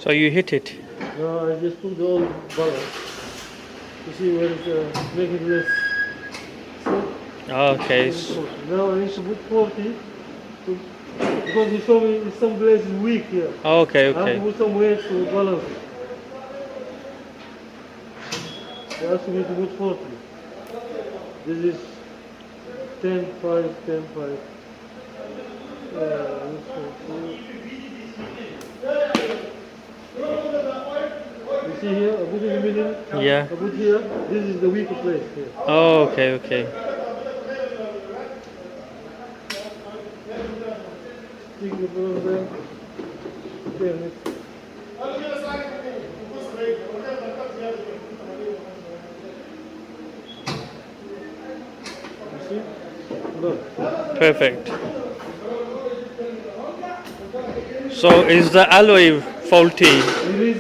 So you hit it. No, I just took the old balance to see where it's making less. Okay. Now I need to put 40 to, because you show me some place is weak here. Okay, I have to okay. put some weight to balance it. They asked me to put 40. This is 10, 5, 10, 5. You see here, I put in the middle. Yeah. I put here. This is the weaker place here. Oh, okay, okay. Stick the ball there. Turn it. You see? Look. Perfect. So is the alloy faulty? It is